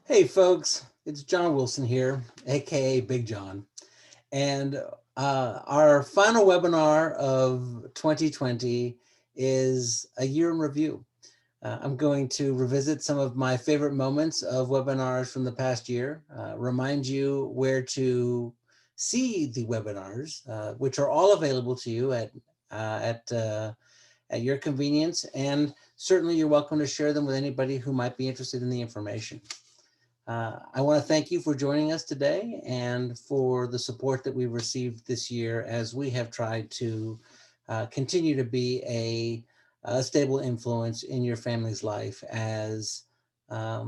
Hey folks, it's John Wilson here, aka Big John, and our final webinar of 2020 is a year in review. I'm going to revisit some of my favorite moments of webinars from the past year, remind you where to see the webinars, which are all available to you at your convenience, and certainly you're welcome to share them with anybody who might be interested in the information. I want to thank you for joining us today and for the support that we've received this year as we have tried to continue to be a stable influence in your family's life as I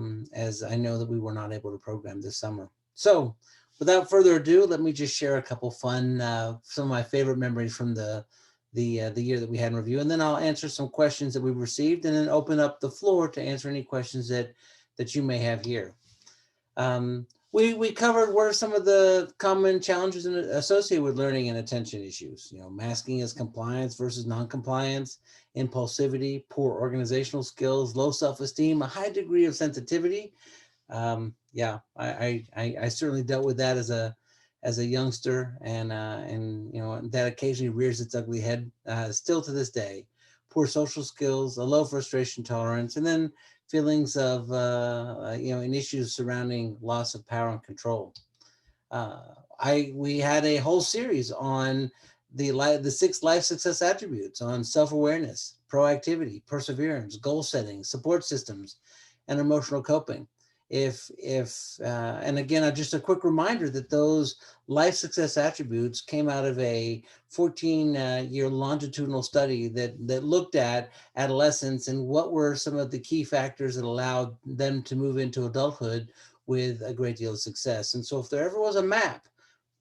know that we were not able to program this summer. So without further ado, let me just share a couple fun, some of my favorite memories from the year that we had in review, and then I'll answer some questions that we've received and then open up the floor to answer any questions that you may have here. We covered what are some of the common challenges associated with learning and attention issues. Masking as compliance versus non-compliance, impulsivity, poor organizational skills, low self-esteem, a high degree of sensitivity. Yeah, I certainly dealt with that as a youngster, and that occasionally rears its ugly head still to this day. Poor social skills, a low frustration tolerance, and then feelings of and issues surrounding loss of power and control. We had a whole series on the 6 life success attributes on self-awareness, proactivity, perseverance, goal setting, support systems, and emotional coping. And again, just a quick reminder that those life success attributes came out of a 14-year longitudinal study that looked at adolescents and what were some of the key factors that allowed them to move into adulthood with a great deal of success. And so if there ever was a map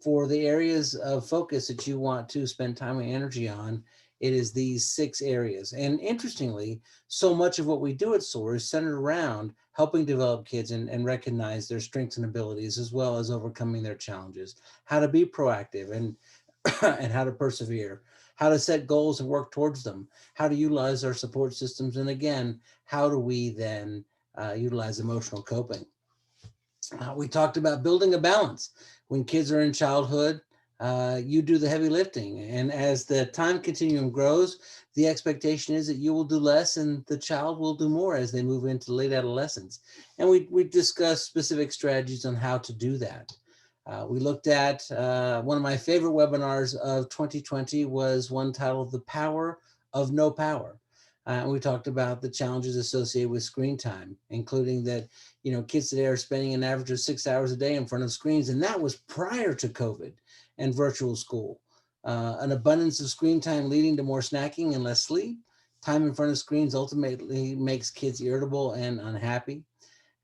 for the areas of focus that you want to spend time and energy on, it is these 6 areas. And interestingly, so much of what we do at SOAR is centered around helping develop kids and recognize their strengths and abilities, as well as overcoming their challenges, how to be proactive and, and how to persevere, how to set goals and work towards them, how to utilize our support systems, and again, how do we then utilize emotional coping. We talked about building a balance. When kids are in childhood, you do the heavy lifting. And as the time continuum grows, the expectation is that you will do less and the child will do more as they move into late adolescence. And we discussed specific strategies on how to do that. We looked at one of my favorite webinars of 2020 was one titled The Power of No Power. We talked about the challenges associated with screen time, including that, kids today are spending an average of 6 hours a day in front of screens, and that was prior to COVID and virtual school. An abundance of screen time leading to more snacking and less sleep. Time in front of screens ultimately makes kids irritable and unhappy.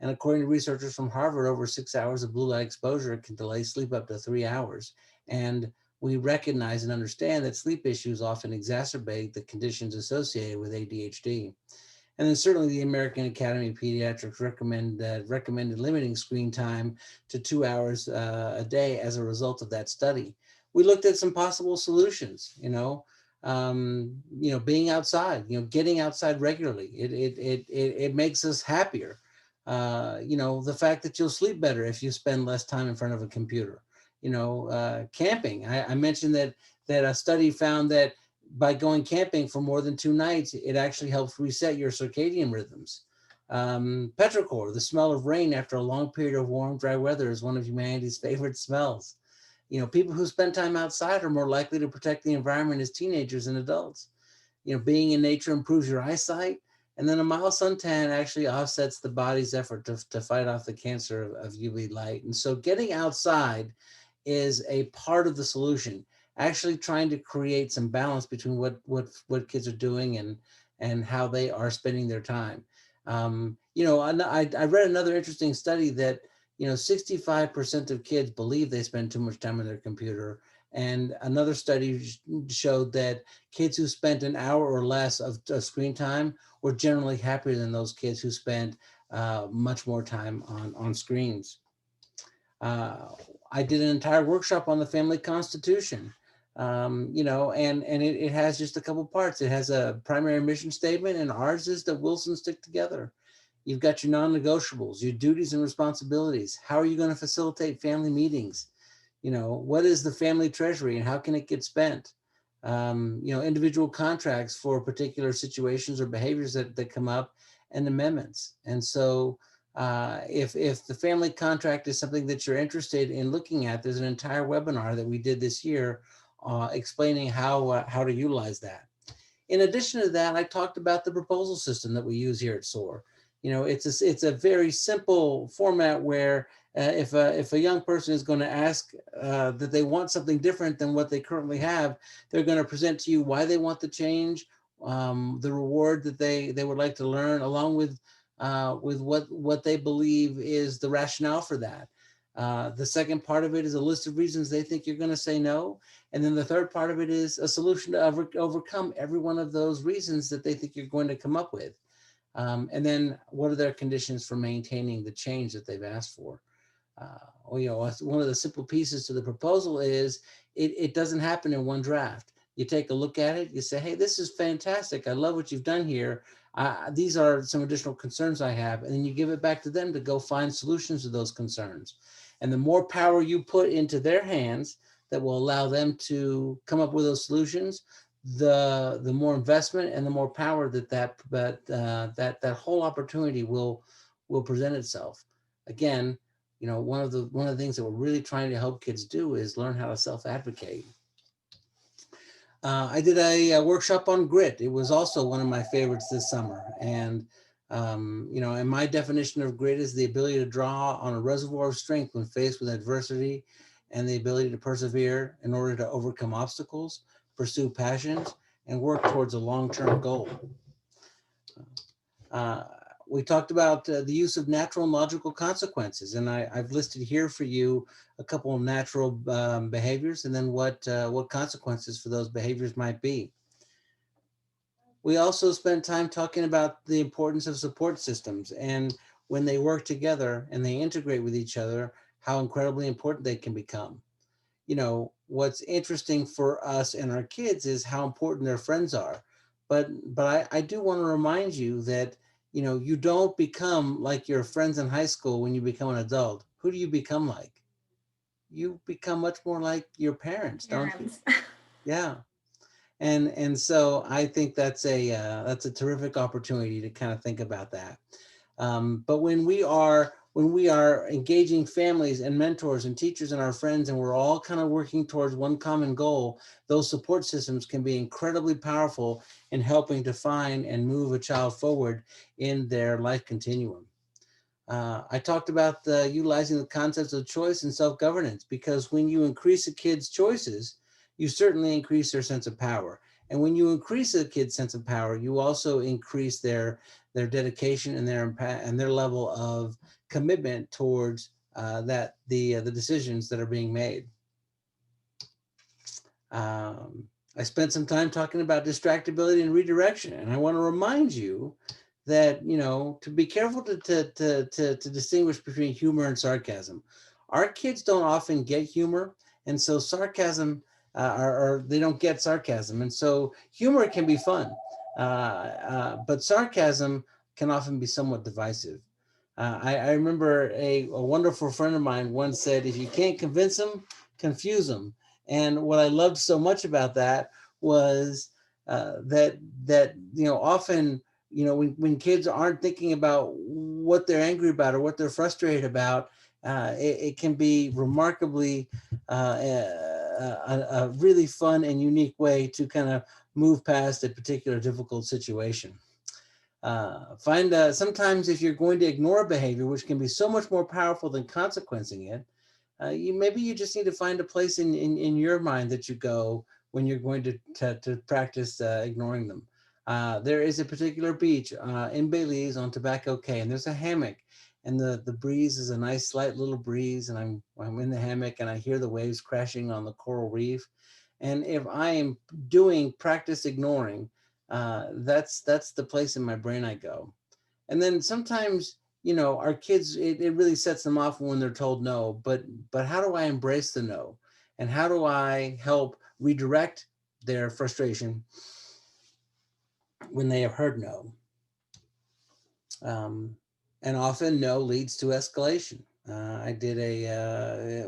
And according to researchers from Harvard, over 6 hours of blue light exposure can delay sleep up to 3 hours. And we recognize and understand that sleep issues often exacerbate the conditions associated with ADHD. And then certainly the American Academy of Pediatrics recommended limiting screen time to 2 hours a day as a result of that study. We looked at some possible solutions, being outside, getting outside regularly. It makes us happier. The fact that you'll sleep better if you spend less time in front of a computer. Camping. I mentioned that a study found that by going camping for more than 2 nights, it actually helps reset your circadian rhythms. Petrichor, the smell of rain after a long period of warm, dry weather, is one of humanity's favorite smells. People who spend time outside are more likely to protect the environment as teenagers and adults. Being in nature improves your eyesight, and then a mild suntan actually offsets the body's effort to fight off the cancer of UV light. And so getting outside is a part of the solution, actually trying to create some balance between what kids are doing and how they are spending their time. I read another interesting study that 65% of kids believe they spend too much time on their computer, and another study showed that kids who spent an hour or less of screen time were generally happier than those kids who spent much more time on screens. I did an entire workshop on the family constitution, and it has just a couple parts. It has a primary mission statement, and ours is that Wilson stick together. You've got your non-negotiables, your duties and responsibilities. How are you going to facilitate family meetings? What is the family treasury and how can it get spent? Individual contracts for particular situations or behaviors that come up, and amendments. And so if the family contract is something that you're interested in looking at, there's an entire webinar that we did this year explaining how to utilize that. In addition to that, I talked about the proposal system that we use here at SOAR. It's a very simple format where if a young person is going to ask that they want something different than what they currently have, they're going to present to you why they want the change, the reward that they would like to learn, along with what they believe is the rationale for that. The second part of it is a list of reasons they think you're going to say no. And then the third part of it is a solution to overcome every one of those reasons that they think you're going to come up with. And then what are their conditions for maintaining the change that they've asked for? One of the simple pieces to the proposal is it doesn't happen in one draft. You take a look at it, you say, hey, this is fantastic. I love what you've done here. These are some additional concerns I have. And then you give it back to them to go find solutions to those concerns. And the more power you put into their hands that will allow them to come up with those solutions, the more investment and the more power that whole opportunity will present itself. Again, one of the things that we're really trying to help kids do is learn how to self-advocate. I did a workshop on grit. It was also one of my favorites this summer. And, and my definition of grit is the ability to draw on a reservoir of strength when faced with adversity, and the ability to persevere in order to overcome obstacles, pursue passions, and work towards a long-term goal. We talked about the use of natural and logical consequences, and I've listed here for you a couple of natural behaviors, and then what consequences for those behaviors might be. We also spent time talking about the importance of support systems, and when they work together and they integrate with each other, how incredibly important they can become. What's interesting for us and our kids is how important their friends are. But I do want to remind you that, you don't become like your friends in high school when you become an adult. Who do you become like? You become much more like your parents, don't you? Yeah. And so I think that's a terrific opportunity to kind of think about that. But when we are engaging families and mentors and teachers and our friends, and we're all kind of working towards one common goal, those support systems can be incredibly powerful in helping define and move a child forward in their life continuum. I talked about utilizing the concepts of choice and self-governance, because when you increase a kid's choices, you certainly increase their sense of power. And when you increase a kid's sense of power, you also increase their dedication and their level of commitment towards the decisions that are being made. I spent some time talking about distractibility and redirection, and I want to remind you that, to be careful to distinguish between humor and sarcasm. Our kids don't often get humor, and so sarcasm, or they don't get sarcasm, and so humor can be fun, but sarcasm can often be somewhat divisive. I remember a wonderful friend of mine once said, if you can't convince them, confuse them. And what I loved so much about that was that often, when kids aren't thinking about what they're angry about or what they're frustrated about, it can be remarkably a really fun and unique way to kind of move past a particular difficult situation. Sometimes if you're going to ignore a behavior, which can be so much more powerful than consequencing it, maybe you just need to find a place in your mind that you go when you're going to practice ignoring them. There is a particular beach in Belize on Tobacco Cay, and there's a hammock, and the breeze is a nice slight little breeze, and I'm in the hammock and I hear the waves crashing on the coral reef. And if I am doing practice ignoring, that's the place in my brain I go. And then sometimes, our kids, it really sets them off when they're told no, but how do I embrace the no? And how do I help redirect their frustration when they have heard no? And often no leads to escalation. I did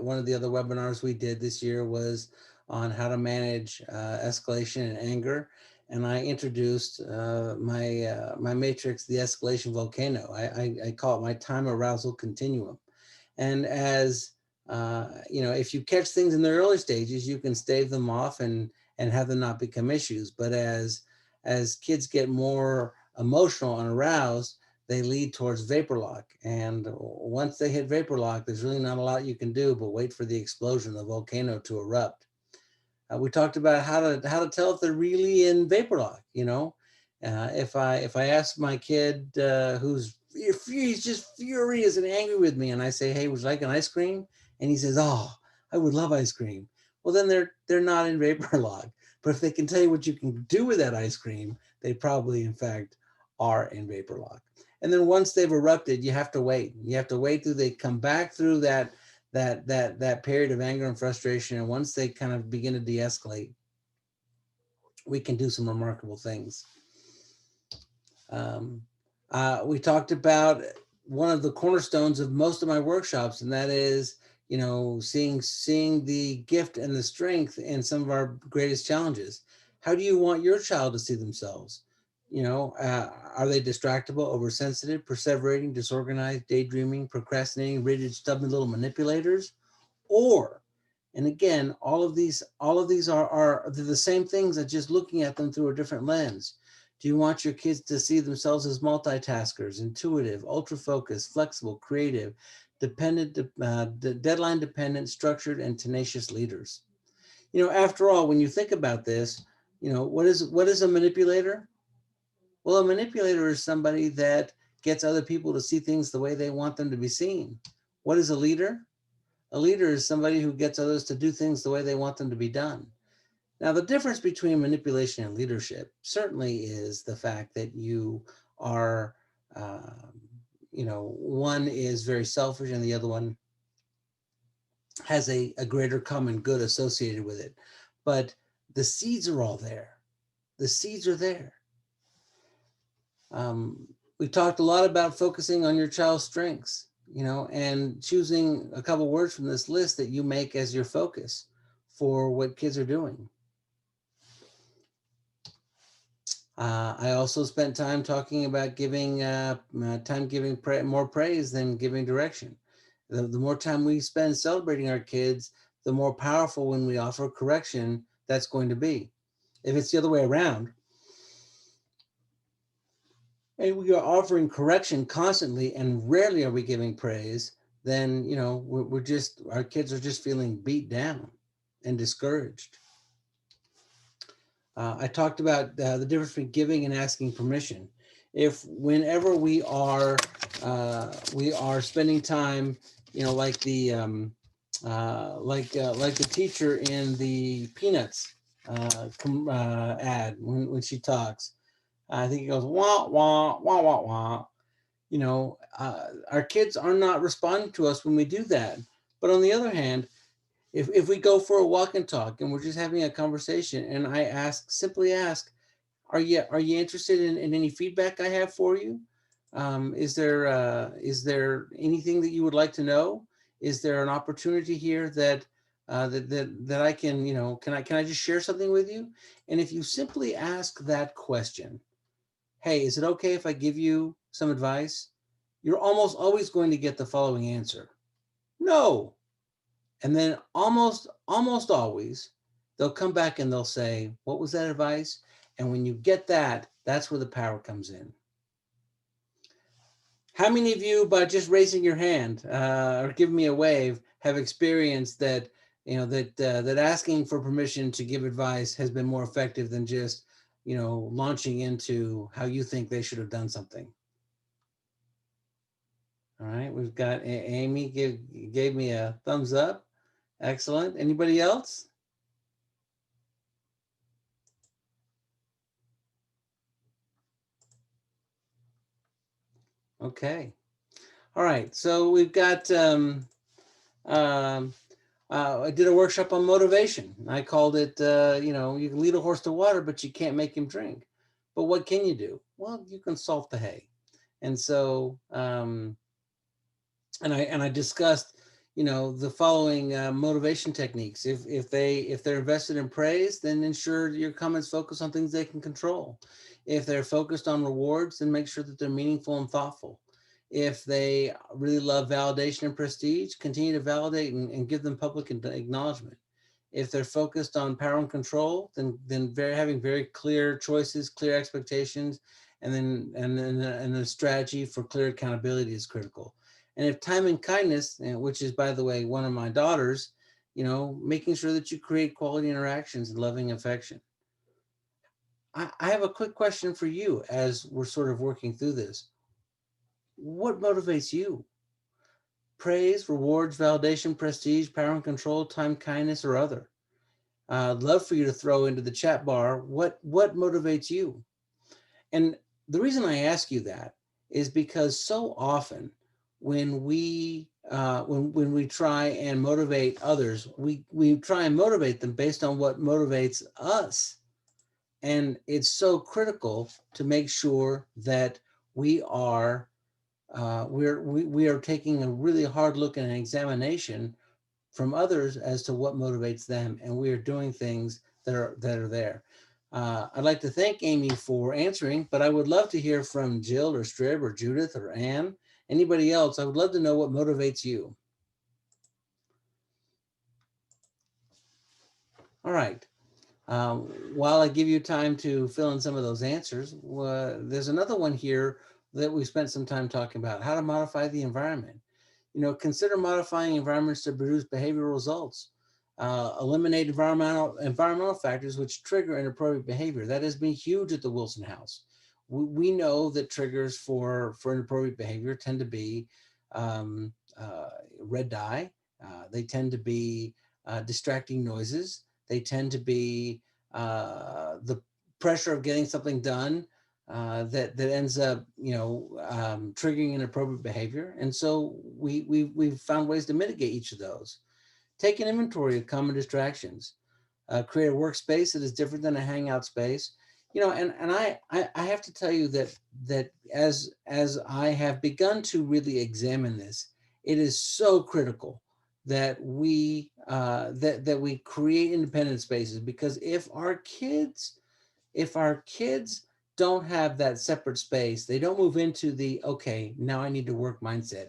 one of the other webinars we did this year was on how to manage escalation and anger. And I introduced my matrix, the escalation volcano. I call it my time arousal continuum. And as if you catch things in the early stages, you can stave them off and have them not become issues. But as kids get more emotional and aroused, they lead towards vapor lock. And once they hit vapor lock, there's really not a lot you can do but wait for the explosion, the volcano to erupt. We talked about how to tell if they're really in vapor lock. If I ask my kid he's just furious and angry with me, and I say, "Hey, would you like an ice cream?" and he says, "Oh, I would love ice cream." Well, then they're not in vapor lock. But if they can tell you what you can do with that ice cream, they probably, in fact, are in vapor lock. And then once they've erupted, you have to wait. You have to wait till they come back through that period of anger and frustration. And once they kind of begin to de-escalate, we can do some remarkable things. We talked about one of the cornerstones of most of my workshops, and that is, seeing the gift and the strength in some of our greatest challenges. How do you want your child to see themselves? Are they distractible, oversensitive, perseverating, disorganized, daydreaming, procrastinating, rigid, stubborn little manipulators? Or, and again, all of these are the same things, as just looking at them through a different lens. Do you want your kids to see themselves as multitaskers, intuitive, ultra-focused, flexible, creative, dependent, deadline dependent, structured, and tenacious leaders? After all, when you think about this, what is a manipulator? Well, a manipulator is somebody that gets other people to see things the way they want them to be seen. What is a leader? A leader is somebody who gets others to do things the way they want them to be done. Now, the difference between manipulation and leadership certainly is the fact that you are, one is very selfish and the other one has a greater common good associated with it. But the seeds are all there. The seeds are there. We talked a lot about focusing on your child's strengths, and choosing a couple words from this list that you make as your focus for what kids are doing. I also spent time talking about giving more praise than giving direction. The more time we spend celebrating our kids, the more powerful when we offer correction that's going to be. If it's the other way around, and we are offering correction constantly and rarely are we giving praise, then our kids are just feeling beat down and discouraged. I talked about the difference between giving and asking permission. Whenever we are spending time, like the teacher in the Peanuts ad when she talks, I think it goes wah wah wah wah wah. Our kids are not responding to us when we do that. But on the other hand, if we go for a walk and talk and we're just having a conversation and I simply ask, are you interested in any feedback I have for you? Is there anything that you would like to know? Is there an opportunity here that I can, can I just share something with you? And if you simply ask that question, hey, is it okay if I give you some advice? You're almost always going to get the following answer: no. And then almost always, they'll come back and they'll say, what was that advice? And when you get that, that's where the power comes in. How many of you, by just raising your hand or giving me a wave, have experienced that, that asking for permission to give advice has been more effective than just, launching into how you think they should have done something? All right, we've got Amy gave me a thumbs up. Excellent. Anybody else? Okay. All right. So we've got, I did a workshop on motivation. I called it, you can lead a horse to water, but you can't make him drink. But what can you do? Well, you can salt the hay. And so, and I discussed, the following motivation techniques. If they're invested in praise, then ensure your comments focus on things they can control. If they're focused on rewards, then make sure that they're meaningful and thoughtful. If they really love validation and prestige, continue to validate and give them public acknowledgement. If they're focused on power and control, then having very clear choices, clear expectations, and a strategy for clear accountability is critical. And if time and kindness, which is, by the way, one of my daughters, making sure that you create quality interactions and loving affection. I have a quick question for you as we're sort of working through this. What motivates you? Praise, rewards, validation, prestige, power and control, time, kindness, or other? I'd love for you to throw into the chat bar what motivates you. And the reason I ask you that is because so often when we try and motivate others, we try and motivate them based on what motivates us. And it's so critical to make sure that we are we are taking a really hard look and an examination from others as to what motivates them, and we are doing things that are there. I'd like to thank Amy for answering, but I would love to hear from Jill or Strib or Judith or Anne, anybody else. I would love to know what motivates you. All right. While I give you time to fill in some of those answers, there's another one here that we spent some time talking about: how to modify the environment. Consider modifying environments to produce behavioral results. Eliminate environmental factors which trigger inappropriate behavior. That has been huge at the Wilson House. We know that triggers for inappropriate behavior tend to be um, red dye. They tend to be distracting noises. They tend to be the pressure of getting something done that ends up, triggering inappropriate behavior. And so we've found ways to mitigate each of those. Take an inventory of common distractions. Create a workspace that is different than a hangout space. And I have to tell you that as I have begun to really examine this, it is so critical that we create independent spaces, because if our kids don't have that separate space, they don't move into the, okay, now I need to work mindset.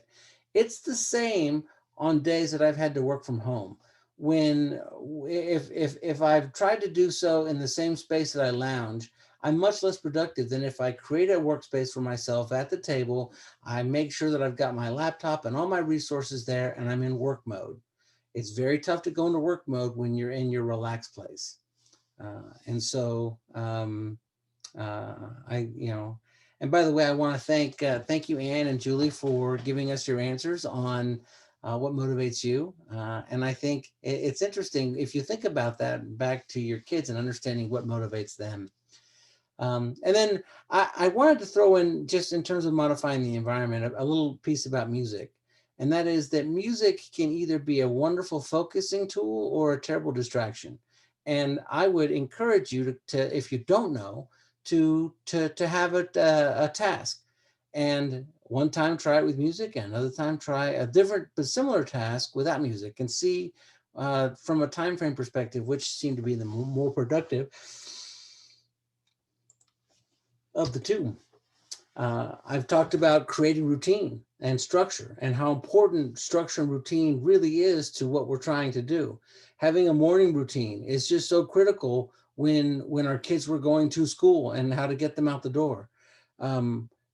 It's the same on days that I've had to work from home. When if I've tried to do so in the same space that I lounge, I'm much less productive than if I create a workspace for myself at the table. I make sure that I've got my laptop and all my resources there, and I'm in work mode. It's very tough to go into work mode when you're in your relaxed place. And so I, and by the way, I want to thank you, Anne and Julie, for giving us your answers on what motivates you. And I think it's interesting if you think about that back to your kids and understanding what motivates them. And then I wanted to throw in, just in terms of modifying the environment, a little piece about music. And that is that music can either be a wonderful focusing tool or a terrible distraction. And I would encourage you to if you don't know, to have a task. And one time try it with music, and another time try a different but similar task without music, and see from a time frame perspective which seem to be the more productive of the two. I've talked about creating routine and structure, and how important structure and routine really is to what we're trying to do. Having a morning routine is just so critical when our kids were going to school, and how to get them out the door.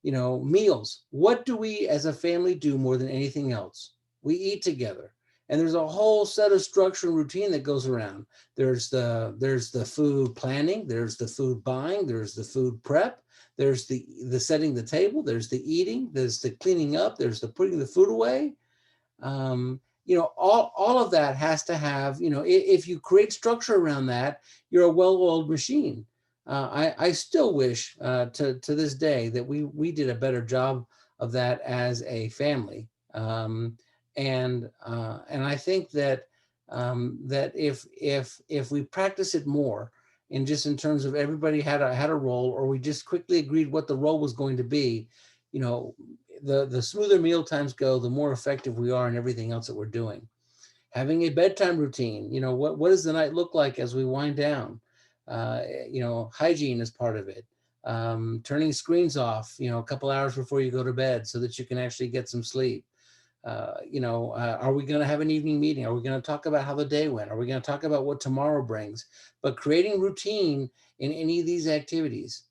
Meals. What do we as a family do more than anything else? We eat together. And there's a whole set of structure and routine that goes around. There's the food planning, there's the food buying, there's the food prep, there's the setting the table, there's the eating, there's the cleaning up, there's the putting the food away. All of that has to have, if you create structure around that, you're a well-oiled machine. I still wish to this day that we did a better job of that as a family. And I think that that if we practice it more, in terms of everybody had a role, or we just quickly agreed what the role was going to be, you know, the smoother meal times go, the more effective we are in everything else that we're doing. Having a bedtime routine, what does the night look like as we wind down? Hygiene is part of it. Turning screens off, a couple hours before you go to bed so that you can actually get some sleep. Are we going to have an evening meeting? Are we going to talk about how the day went? Are we going to talk about what tomorrow brings? But creating routine in any of these activities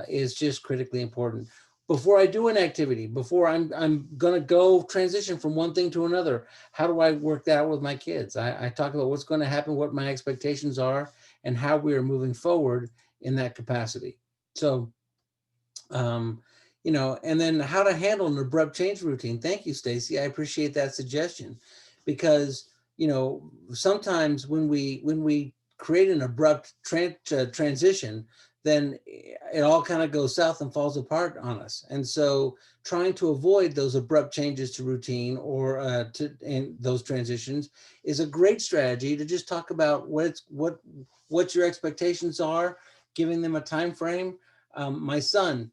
is just critically important. Before I do an activity, before I'm going to go transition from one thing to another, how do I work that out with my kids? I talk about what's going to happen, what my expectations are, and how we are moving forward in that capacity. So, and then how to handle an abrupt change routine. Thank you, Stacy. I appreciate that suggestion, because sometimes when we create an abrupt transition, then it all kind of goes south and falls apart on us. And so, trying to avoid those abrupt changes to routine or in those transitions is a great strategy to just talk about what your expectations are, giving them a time frame. My son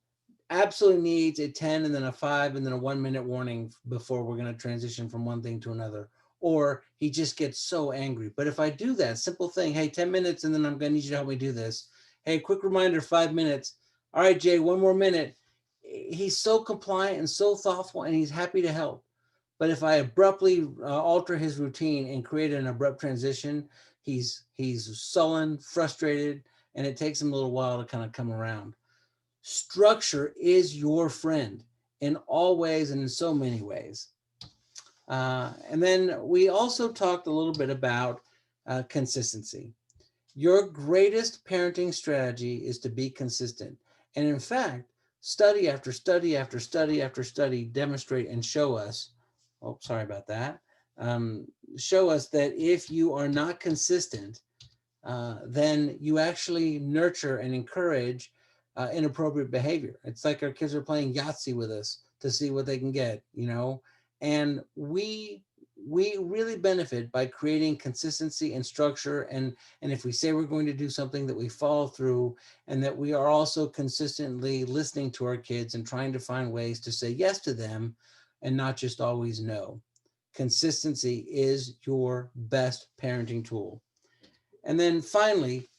absolutely needs a 10 and then a 5 and then a 1 minute warning before we're going to transition from one thing to another. Or he just gets so angry. But if I do that simple thing, hey, 10 minutes and then I'm going to need you to help me do this. Hey, quick reminder, 5 minutes. All right, Jay, 1 more minute. He's so compliant and so thoughtful, and he's happy to help. But if I abruptly alter his routine and create an abrupt transition, he's sullen, frustrated, and it takes him a little while to kind of come around. Structure is your friend in all ways and in so many ways. And then we also talked a little bit about consistency. Your greatest parenting strategy is to be consistent. And in fact, study after study after study after study demonstrate and show us, oh, sorry about that, show us that if you are not consistent, then you actually nurture and encourage inappropriate behavior. It's like our kids are playing Yahtzee with us to see what they can get, and we really benefit by creating consistency and structure. And if we say we're going to do something, that we follow through, and that we are also consistently listening to our kids and trying to find ways to say yes to them and not just always no. Consistency is your best parenting tool. And then finally,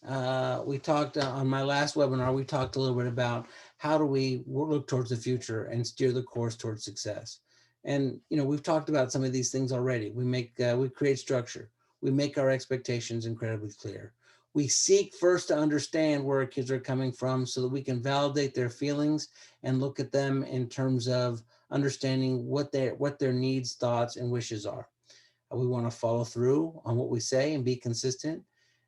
we talked on my last webinar, we talked a little bit about how do we look towards the future and steer the course towards success. And, we've talked about some of these things already. We create structure. We make our expectations incredibly clear. We seek first to understand where our kids are coming from so that we can validate their feelings and look at them in terms of understanding what their needs, thoughts, and wishes are. We want to follow through on what we say and be consistent.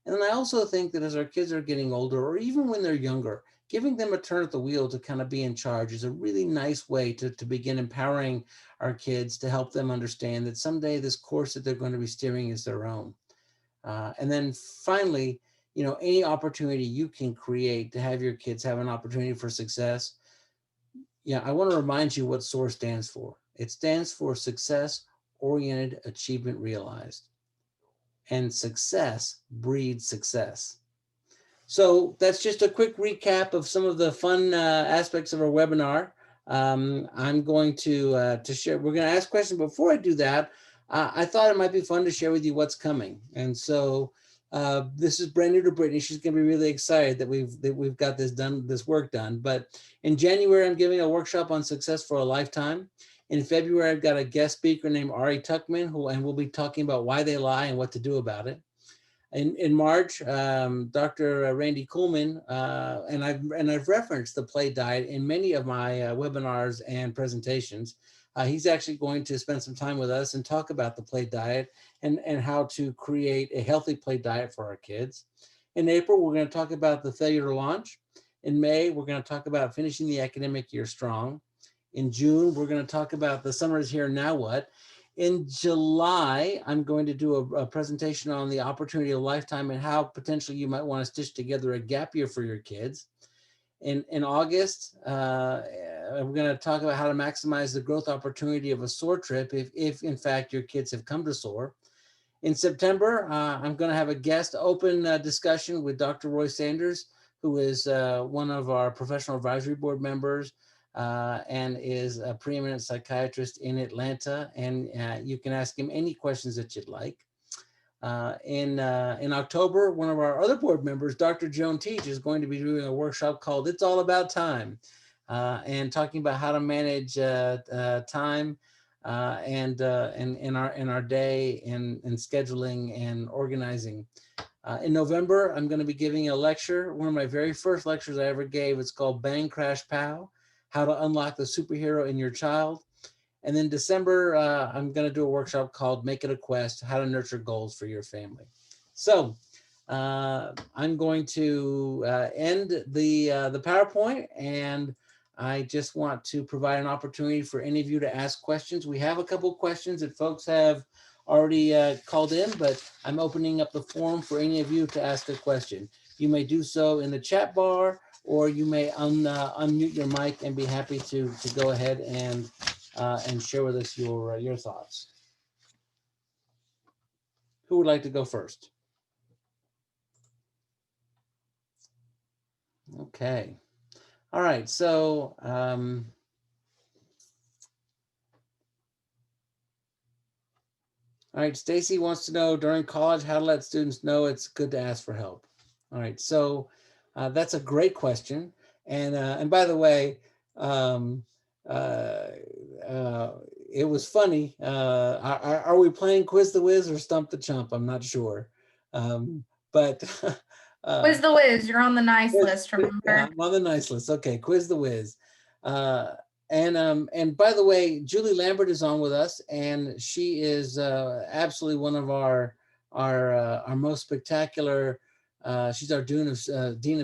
And then I also think that as our kids are getting older, or even when they're younger, giving them a turn at the wheel to kind of be in charge is a really nice way to begin empowering our kids, to help them understand that someday this course that they're going to be steering is their own. And then finally, any opportunity you can create to have your kids have an opportunity for success. Yeah, I want to remind you what SOAR stands for. It stands for Success Oriented Achievement Realized. And success breeds success. So that's just a quick recap of some of the fun aspects of our webinar. I'm going to share, we're going to ask questions. Before I do that, I thought it might be fun to share with you what's coming. And so this is brand new to Brittany. She's going to be really excited that we've got this work done. But in January, I'm giving a workshop on success for a lifetime. In February, I've got a guest speaker named Ari Tuckman, and we'll be talking about why they lie and what to do about it. In March, Dr. Randy Kuhlman, and I've referenced the play diet in many of my webinars and presentations. He's actually going to spend some time with us and talk about the play diet and how to create a healthy play diet for our kids. In April, we're going to talk about the failure to launch. In May, we're going to talk about finishing the academic year strong. In June, we're going to talk about the summer is here, now what? In July, I'm going to do a presentation on the opportunity of a lifetime and how potentially you might want to stitch together a gap year for your kids. In August, we're going to talk about how to maximize the growth opportunity of a SOAR trip if in fact your kids have come to SOAR. In September, I'm going to have a guest open discussion with Dr. Roy Sanders, who is one of our professional advisory board members. and is a preeminent psychiatrist in Atlanta. And you can ask him any questions that you'd like. In October, one of our other board members, Dr. Joan Teach, is going to be doing a workshop called "It's All About Time," and talking about how to manage time and in our day and scheduling and organizing. In November, I'm going to be giving a lecture. One of my very first lectures I ever gave. It's called "Bang Crash Pow: How to Unlock the Superhero in Your Child." And then December, I'm going to do a workshop called "Make It a Quest: How to Nurture Goals for Your Family." So I'm going to end the PowerPoint, and I just want to provide an opportunity for any of you to ask questions. We have a couple questions that folks have already called in, but I'm opening up the forum for any of you to ask a question. You may do so in the chat bar, or you may unmute your mic and be happy to go ahead and share with us your thoughts. Who would like to go first? Okay. All right. So all right, Stacy wants to know during college how to let students know it's good to ask for help. All right, so that's a great question. And by the way, um, uh, uh, it was funny. Are we playing Quiz the Whiz or Stump the Chump? I'm not sure. But Quiz the Whiz, you're on the nice list, remember? I'm on the nice list. Okay, Quiz the Whiz. And by the way, Julie Lambert is on with us, and she is absolutely one of our most spectacular. She's our dean of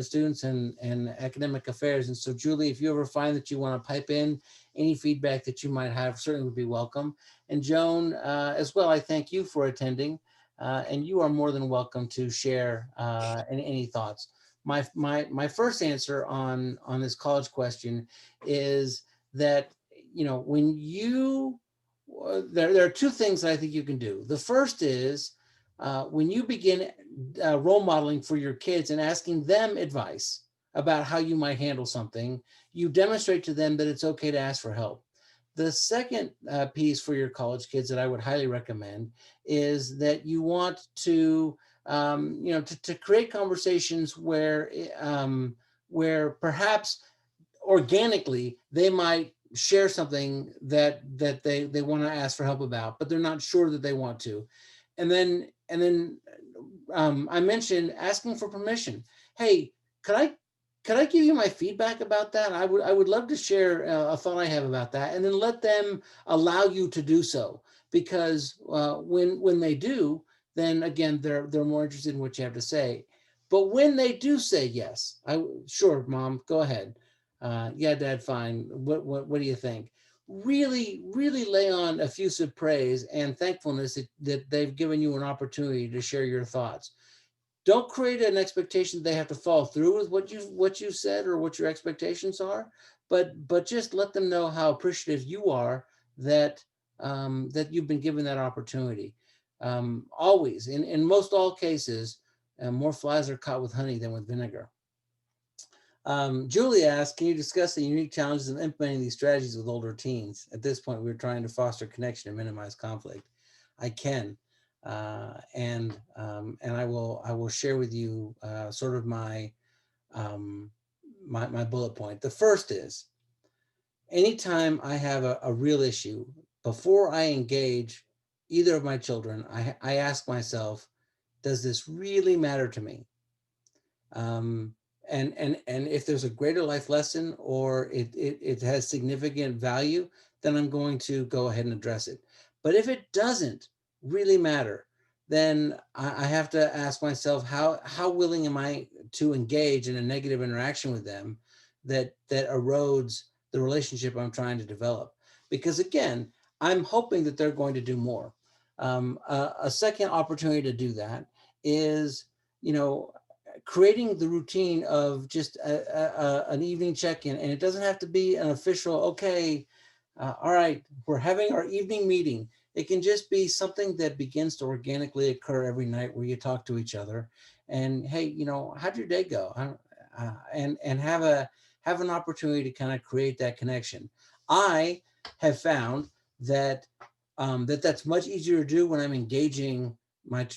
students and academic affairs. And so, Julie, if you ever find that you want to pipe in any feedback that you might have, certainly would be welcome. And Joan, as well, I thank you for attending, and you are more than welcome to share any thoughts. My first answer on this college question is that, you know, when you there are two things that I think you can do. The first is when you begin role modeling for your kids and asking them advice about how you might handle something, you demonstrate to them that it's okay to ask for help. The second piece for your college kids that I would highly recommend is that you want to, you know, to create conversations where perhaps organically they might share something that they want to ask for help about, but they're not sure that they want to. And then I mentioned asking for permission. Hey, could I give you my feedback about that? I would love to share a thought I have about that, and then let them allow you to do so. Because when they do, then again they're more interested in what you have to say. But when they do say yes, sure, mom, go ahead. Yeah, dad, fine. What do you think? Really lay on effusive praise and thankfulness that they've given you an opportunity to share your thoughts. Don't create an expectation that they have to follow through with what you said or what your expectations are, but just let them know how appreciative you are that that you've been given that opportunity. Always, in most all cases, more flies are caught with honey than with vinegar. Julie asked, can you discuss the unique challenges of implementing these strategies with older teens? At this point, we're trying to foster connection and minimize conflict. I can, and I will share with you sort of my bullet point. The first is, anytime I have a real issue, before I engage either of my children, I ask myself, does this really matter to me? Um, and if there's a greater life lesson or it has significant value, then I'm going to go ahead and address it. But if it doesn't really matter, then I have to ask myself, how willing am I to engage in a negative interaction with them that erodes the relationship I'm trying to develop? Because again, I'm hoping that they're going to do more. A second opportunity to do that is, you know, creating the routine of just an evening check-in, and it doesn't have to be an official, okay, all right, we're having our evening meeting. It can just be something that begins to organically occur every night where you talk to each other and, hey, you know, how'd your day go? And have have an opportunity to kind of create that connection. I have found that that's much easier to do when I'm engaging my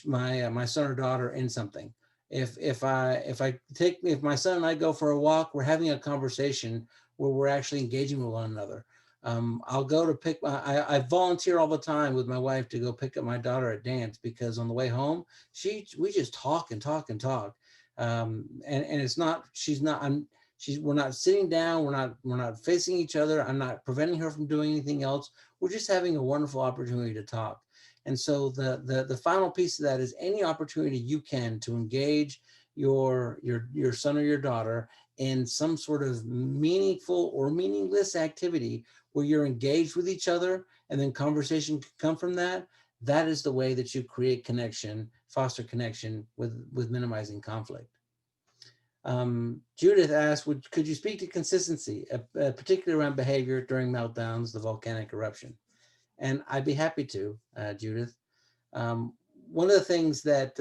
son or daughter in something. If my son and I go for a walk, we're having a conversation where we're actually engaging with one another. I'll go to I volunteer all the time with my wife to go pick up my daughter at dance, because on the way home, we just talk and talk and talk. And it's not, we're not sitting down, we're not facing each other. I'm not preventing her from doing anything else. We're just having a wonderful opportunity to talk. And so the final piece of that is any opportunity you can to engage your son or your daughter in some sort of meaningful or meaningless activity where you're engaged with each other, and then conversation can come from that. That is the way that you create connection, foster connection with minimizing conflict. Judith asked, could you speak to consistency, particularly around behavior during meltdowns, the volcanic eruption? And I'd be happy to, Judith. One of the things that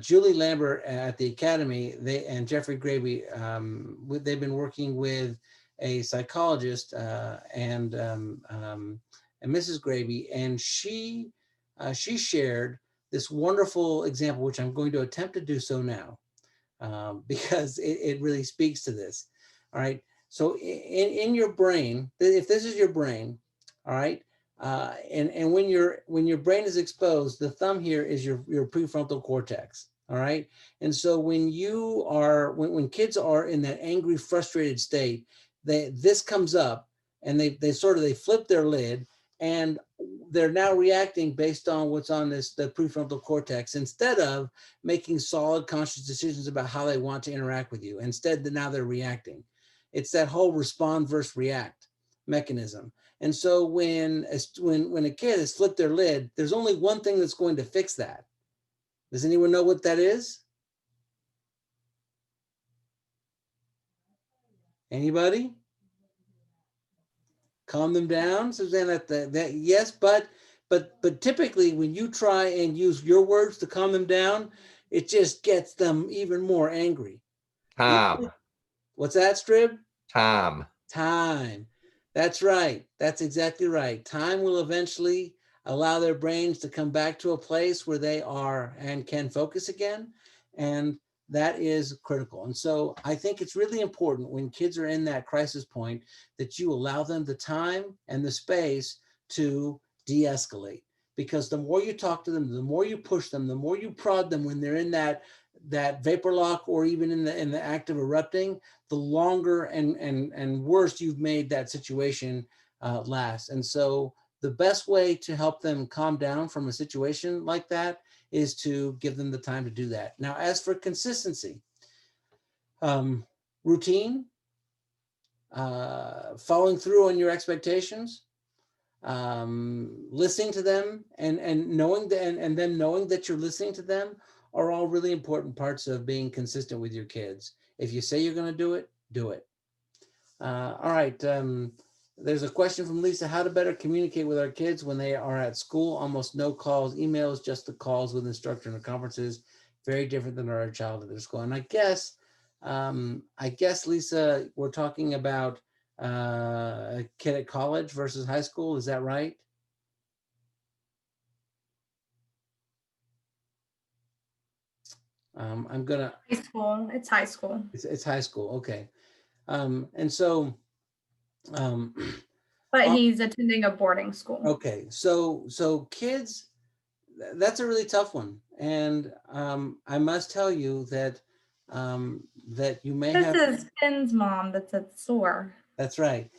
Julie Lambert at the Academy, and Jeffrey Graby, they've been working with a psychologist and Mrs. Graby, and she shared this wonderful example, which I'm going to attempt to do so now, because it really speaks to this. All right. So in your brain, if this is your brain, all right, and when your brain is exposed, the thumb here is your prefrontal cortex. All right. And so when kids are in that angry, frustrated state, this comes up, and they flip their lid, and they're now reacting based on what's on the prefrontal cortex, instead of making solid conscious decisions about how they want to interact with you. Instead, now they're reacting. It's that whole respond versus react mechanism. And so when a kid has flipped their lid, there's only one thing that's going to fix that. Does anyone know what that is? Anybody? Calm them down. Suzanne, yes, but typically when you try and use your words to calm them down, it just gets them even more angry. Time. What's that, Strib? Time. Time. That's right. That's exactly right. Time will eventually allow their brains to come back to a place where they are and can focus again. And that is critical. And so I think it's really important when kids are in that crisis point that you allow them the time and the space to de-escalate. Because the more you talk to them, the more you push them, the more you prod them when they're in that vapor lock, or even in the act of erupting, the longer and worse you've made that situation last. And so the best way to help them calm down from a situation like that is to give them the time to do that. Now, as for consistency, routine, following through on your expectations, listening to them, and knowing and them knowing that you're listening to them, are all really important parts of being consistent with your kids. If you say you're going to do it, do it. All right. There's a question from Lisa: how to better communicate with our kids when they are at school? Almost no calls, emails, just the calls with instructor and conferences. Very different than our child at their school. And I guess, Lisa, we're talking about a kid at college versus high school. Is that right? I'm gonna. High school. It's high school. It's high school. Okay. And so. But he's attending a boarding school. Okay. So kids, that's a really tough one. And I must tell you that that you may have. This is Finn's mom that's at SOAR. That's right.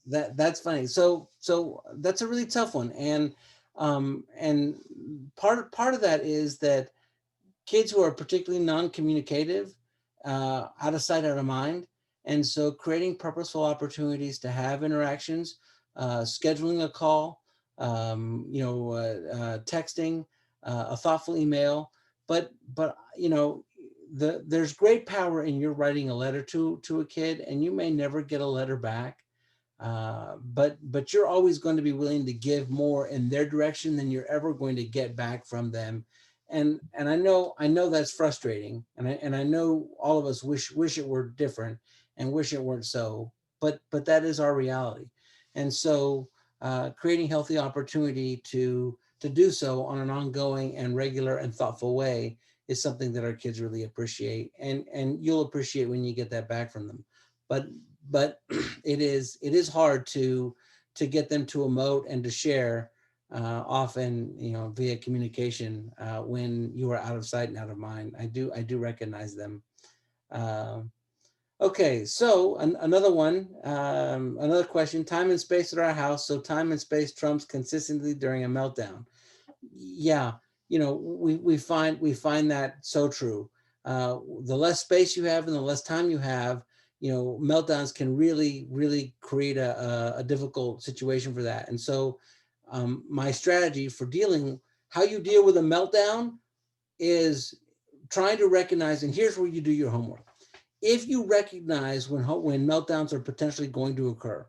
That's funny. So that's a really tough one. And part of that is that kids who are particularly non-communicative, out of sight, out of mind. And so creating purposeful opportunities to have interactions, scheduling a call, texting, a thoughtful email. But there's great power in your writing a letter to a kid, and you may never get a letter back. But you're always going to be willing to give more in their direction than you're ever going to get back from them. I know that's frustrating, and I know all of us wish it were different and wish it weren't so, but that is our reality. And so creating healthy opportunity to do so on an ongoing and regular and thoughtful way is something that our kids really appreciate, and you'll appreciate when you get that back from them. But it is hard to get them to emote and to share, often, via communication, when you are out of sight and out of mind. I do recognize them. Uh, okay, so another one, another question: time and space at our house. So time and space trumps consistently during a meltdown. Yeah, we find that so true. The less space you have and the less time you have, meltdowns can really create a difficult situation for that. And so my strategy for how you deal with a meltdown is trying to recognize, and here's where you do your homework. If you recognize when meltdowns are potentially going to occur,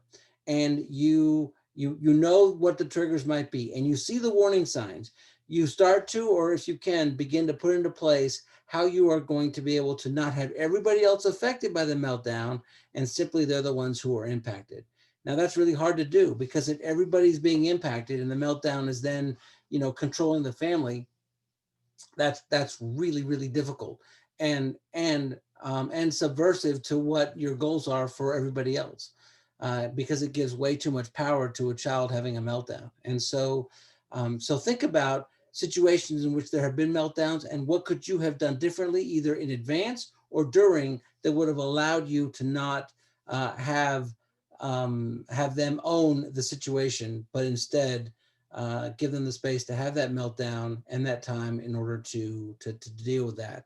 and you know what the triggers might be, and you see the warning signs, you start to, or if you can, begin to put into place how you are going to be able to not have everybody else affected by the meltdown, and simply they're the ones who are impacted. Now that's really hard to do, because if everybody's being impacted and the meltdown is then, controlling the family, that's really difficult, and subversive to what your goals are for everybody else, because it gives way too much power to a child having a meltdown. And so so think about situations in which there have been meltdowns, and what could you have done differently, either in advance or during, that would have allowed you to not have them own the situation, but instead give them the space to have that meltdown and that time in order to deal with that.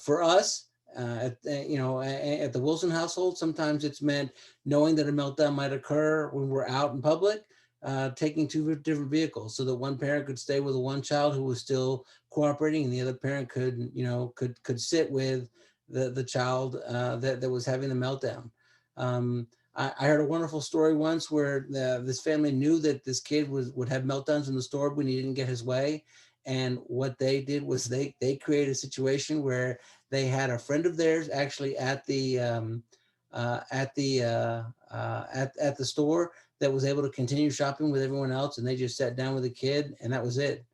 For us, at the Wilson household, sometimes it's meant knowing that a meltdown might occur when we're out in public, taking two different vehicles, so that one parent could stay with the one child who was still cooperating, and the other parent could sit with the child that was having the meltdown. I heard a wonderful story once where this family knew that this kid would have meltdowns in the store when he didn't get his way. And what they did was they created a situation where they had a friend of theirs actually at the store, that was able to continue shopping with everyone else, and they just sat down with the kid, and that was it.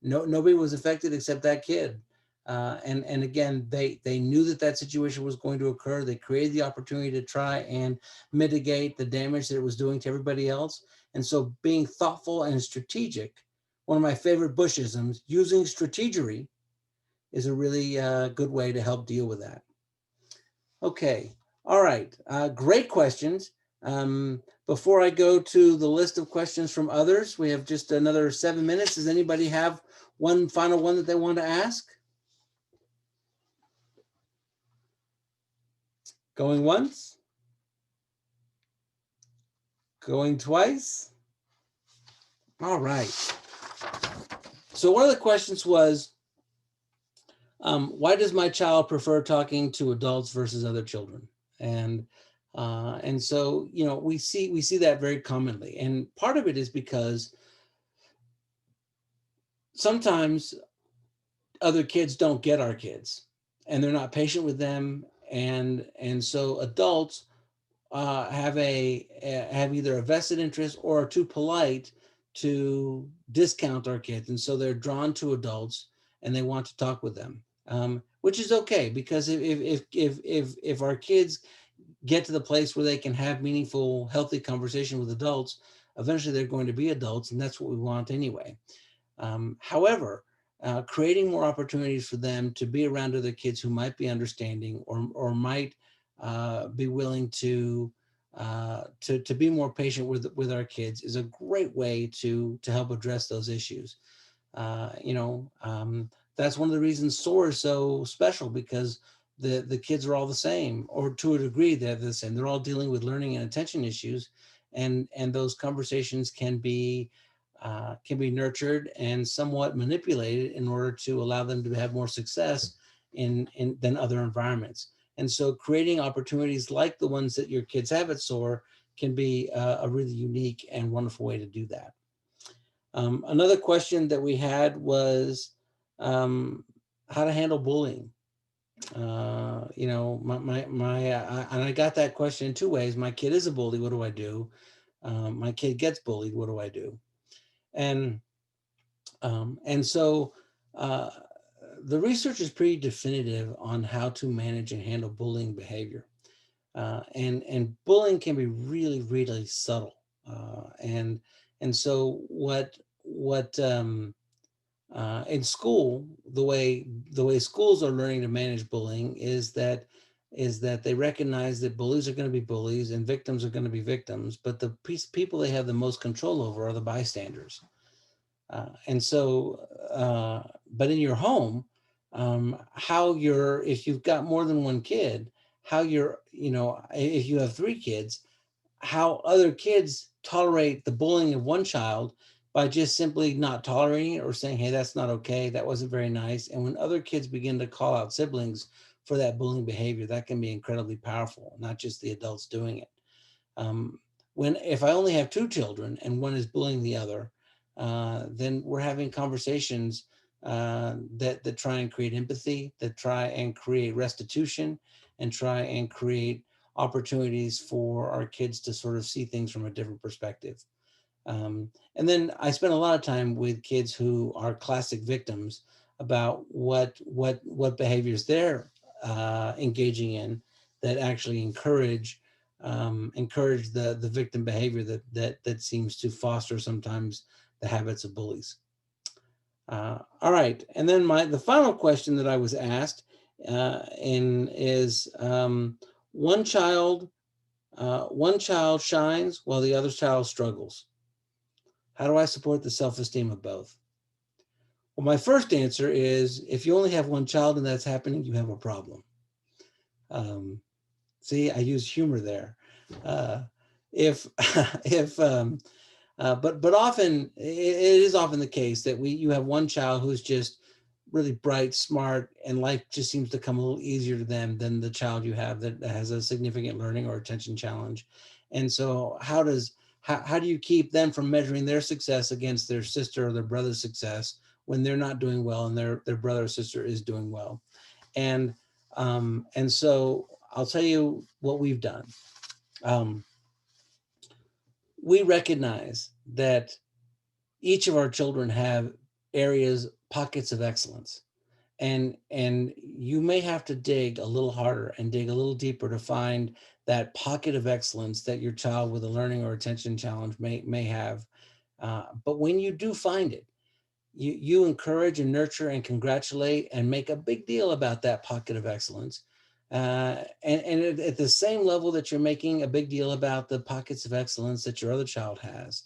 Nobody was affected except that kid. And again, they knew that situation was going to occur. They created the opportunity to try and mitigate the damage that it was doing to everybody else. And so being thoughtful and strategic, one of my favorite Bushisms, using strategery, is a really good way to help deal with that. Okay, all right, great questions. Before I go to the list of questions from others, we have just another 7 minutes. Does anybody have one final one that they want to ask? Going once? Going twice? All right. So one of the questions was, why does my child prefer talking to adults versus other children? And so, we see that very commonly. And part of it is because sometimes other kids don't get our kids, and they're not patient with them. And so adults have either a vested interest or are too polite to discount our kids, and so they're drawn to adults and they want to talk with them, which is okay, because if our kids get to the place where they can have meaningful, healthy conversation with adults, eventually they're going to be adults, and that's what we want anyway. However, creating more opportunities for them to be around other kids who might be understanding, or might be willing to be more patient with our kids, is a great way to help address those issues. That's one of the reasons SOAR is so special, because the kids are all the same, or to a degree they're the same. They're all dealing with learning and attention issues, and those conversations can be nurtured and somewhat manipulated in order to allow them to have more success than other environments. And so creating opportunities like the ones that your kids have at SOAR can be a really unique and wonderful way to do that. Another question that we had was, how to handle bullying. You know, and I got that question in two ways. My kid is a bully. What do I do? My kid gets bullied. What do I do? And so the research is pretty definitive on how to manage and handle bullying behavior. And bullying can be really, really subtle. And so what in school, the way schools are learning to manage bullying is that they recognize that bullies are going to be bullies and victims are going to be victims, but the people they have the most control over are the bystanders. But in your home, if you've got more than one kid, if you have three kids, how other kids tolerate the bullying of one child by just simply not tolerating it or saying, hey, that's not okay, that wasn't very nice. And when other kids begin to call out siblings for that bullying behavior, that can be incredibly powerful, not just the adults doing it. If I only have two children and one is bullying the other, then we're having conversations that try and create empathy, that try and create restitution, and try and create opportunities for our kids to sort of see things from a different perspective. And then I spend a lot of time with kids who are classic victims about what behaviors they're engaging in that actually encourage the victim behavior that seems to foster sometimes the habits of bullies. All right, and then the final question that I was asked is one child shines while the other child struggles. How do I support the self-esteem of both? Well, my first answer is if you only have one child and that's happening, you have a problem. See, I use humor there. But often it is often the case that you have one child who's just really bright, smart, and life just seems to come a little easier to them than the child you have that has a significant learning or attention challenge. And so how do you keep them from measuring their success against their sister or their brother's success when they're not doing well and their brother or sister is doing well? And so I'll tell you what we've done. We recognize that each of our children have pockets of excellence. And you may have to dig a little harder and dig a little deeper to find that pocket of excellence that your child with a learning or attention challenge may have. But when you do find it, you encourage and nurture and congratulate and make a big deal about that pocket of excellence. And at the same level that you're making a big deal about the pockets of excellence that your other child has.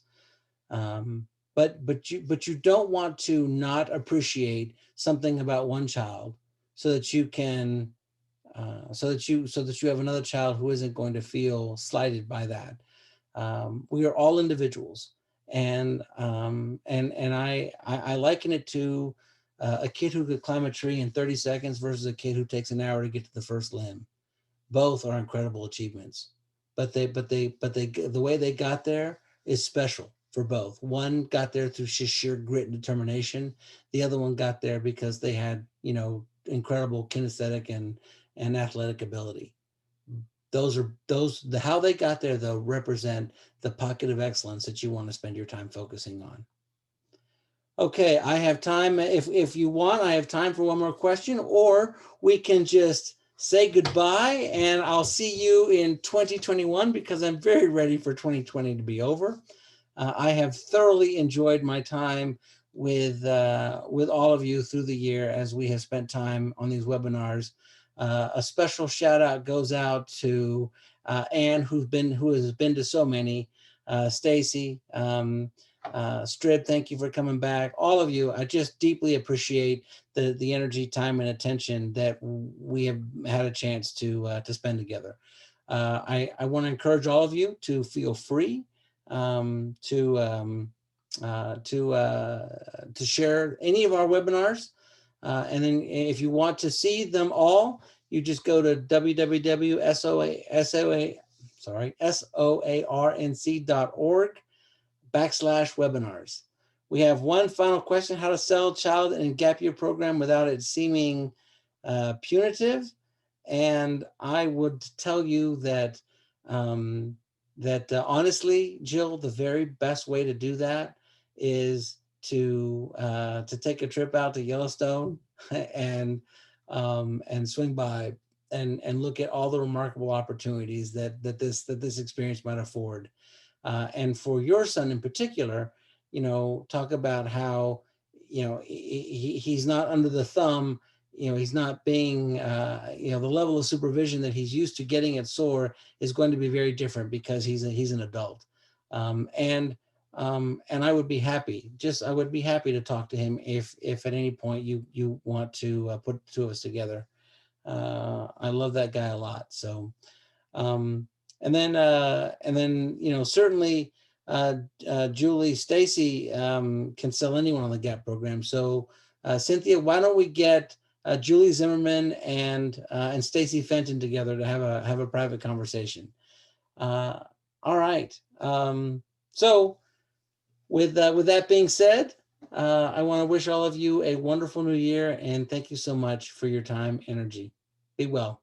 But you don't want to not appreciate something about one child so that you can so that you have another child who isn't going to feel slighted by that. We are all individuals, and I liken it to a kid who could climb a tree in 30 seconds versus a kid who takes an hour to get to the first limb. Both are incredible achievements, but the way they got there is special for both. One got there through sheer grit and determination. The other one got there because they had, incredible kinesthetic and athletic ability. How they got there though represent the pocket of excellence that you want to spend your time focusing on. Okay, I have time. If you want, I have time for one more question, or we can just say goodbye and I'll see you in 2021 because I'm very ready for 2020 to be over. I have thoroughly enjoyed my time with all of you through the year as we have spent time on these webinars. A special shout out goes out to Anne, who has been to so many, Stacy, Strib, thank you for coming back. All of you, I just deeply appreciate the energy, time, and attention that we have had a chance to spend together. I want to encourage all of you to feel free to share any of our webinars. And then if you want to see them all, you just go to www.soarnc.org/webinars. We have one final question: how to sell child in gap year program without it seeming punitive. And I would tell you that honestly, Jill, the very best way to do that is to take a trip out to Yellowstone and swing by and look at all the remarkable opportunities that this experience might afford. And for your son in particular, talk about how, he's not under the thumb, he's not being, the level of supervision that he's used to getting at SOAR is going to be very different because he's an adult. And I would be happy, to talk to him if at any point you want to put the two of us together. I love that guy a lot. So, and then, certainly Julie, Stacy can sell anyone on the GAP program. So Cynthia, why don't we get Julie Zimmerman and Stacy Fenton together to have a private conversation. All right. So with that being said, I want to wish all of you a wonderful new year, and thank you so much for your time, energy. Be well.